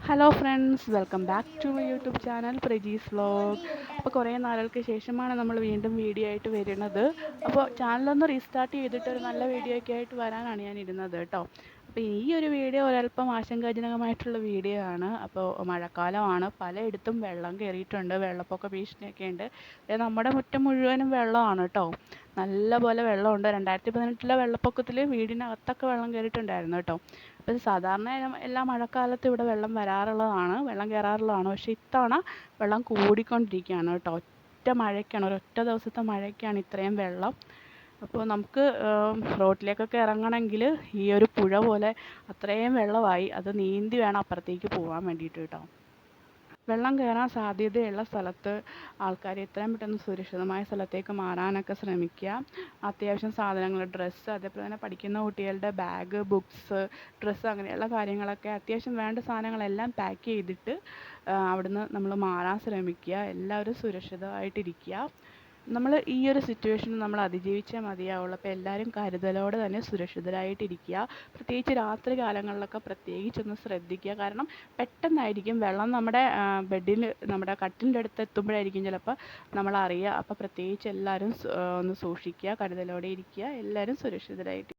Hello friends, welcome back to my YouTube channel Praji's vlog. അപ്പോൾ കുറേ നാളുകൾക്ക് ശേഷമാണ് നമ്മൾ വീണ്ടും വീഡിയോ ആയിട്ട് വരുന്നത്. അപ്പോൾ ചാനലൊന്ന് റീസ്റ്റാർട്ട് ചെയ്തിട്ട് ഒരു നല്ല വീഡിയോ ഒക്കെ ആയിട്ട് വരാനാണ് ഞാൻ ഇരുന്നത് കേട്ടോ. അപ്പോൾ ഈ ഒരു വീഡിയോ ഒരല്പം ആശങ്കാജനകമായിട്ടുള്ള വീഡിയോ ആണ്. അപ്പോൾ മഴക്കാലമാണ്, പലയിടത്തും വെള്ളം കയറിയിട്ടുണ്ട്, വെള്ളപ്പൊക്ക ഭീഷണിയൊക്കെ ഉണ്ട്. നമ്മുടെ മുറ്റം മുഴുവനും വെള്ളമാണ് കേട്ടോ. നല്ല പോലെ വെള്ളമുണ്ട്. 2018 വെള്ളപ്പൊക്കത്തിൽ വീടിനകത്തൊക്കെ വെള്ളം കയറിയിട്ടുണ്ടായിരുന്നു കേട്ടോ. അപ്പോൾ സാധാരണ എല്ലാ മഴക്കാലത്തും ഇവിടെ വെള്ളം കയറാറുള്ളതാണ്. പക്ഷേ ഇത്തവണ വെള്ളം കൂടിക്കൊണ്ടിരിക്കുകയാണ് കേട്ടോ. ഒരൊറ്റ ദിവസത്തെ മഴയ്ക്കാണ് ഇത്രയും വെള്ളം. അപ്പോൾ നമുക്ക് റോഡിലേക്കൊക്കെ ഇറങ്ങണമെങ്കിൽ ഈ ഒരു പുഴ പോലെ അത്രയും വെള്ളമായി. അത് നീന്തി വേണം അപ്പുറത്തേക്ക് പോകാൻ വേണ്ടിയിട്ട് കേട്ടോ. വെള്ളം കയറാൻ സാധ്യതയുള്ള സ്ഥലത്ത് ആൾക്കാർ എത്രയും പെട്ടെന്ന് സുരക്ഷിതമായ സ്ഥലത്തേക്ക് മാറാനൊക്കെ ശ്രമിക്കുക. അത്യാവശ്യം സാധനങ്ങൾ, ഡ്രസ്സ്, അതേപോലെ തന്നെ പഠിക്കുന്ന കുട്ടികളുടെ ബാഗ്, ബുക്സ്, ഡ്രസ്സ്, അങ്ങനെയുള്ള കാര്യങ്ങളൊക്കെ അത്യാവശ്യം വേണ്ട സാധനങ്ങളെല്ലാം പാക്ക് ചെയ്തിട്ട് അവിടുന്ന് നമ്മൾ മാറാൻ ശ്രമിക്കുക. എല്ലാവരും സുരക്ഷിതമായിട്ടിരിക്കുക. നമ്മൾ ഈ ഒരു സിറ്റുവേഷൻ നമ്മൾ അതിജീവിച്ചേ മതിയാവുള്ളൂ. അപ്പോൾ എല്ലാവരും കരുതലോടെ തന്നെ സുരക്ഷിതരായിട്ടിരിക്കുക. പ്രത്യേകിച്ച് രാത്രി കാലങ്ങളിലൊക്കെ പ്രത്യേകിച്ചൊന്ന് ശ്രദ്ധിക്കുക. കാരണം പെട്ടെന്നായിരിക്കും വെള്ളം നമ്മുടെ നമ്മുടെ കട്ടിലിൻ്റെ അടുത്ത് എത്തുമ്പോഴായിരിക്കും ചിലപ്പോൾ നമ്മൾ അറിയുക. അപ്പോൾ പ്രത്യേകിച്ച് എല്ലാവരും ഒന്ന് സൂക്ഷിക്കുക, കരുതലോടെ ഇരിക്കുക, എല്ലാവരും സുരക്ഷിതരായിട്ട്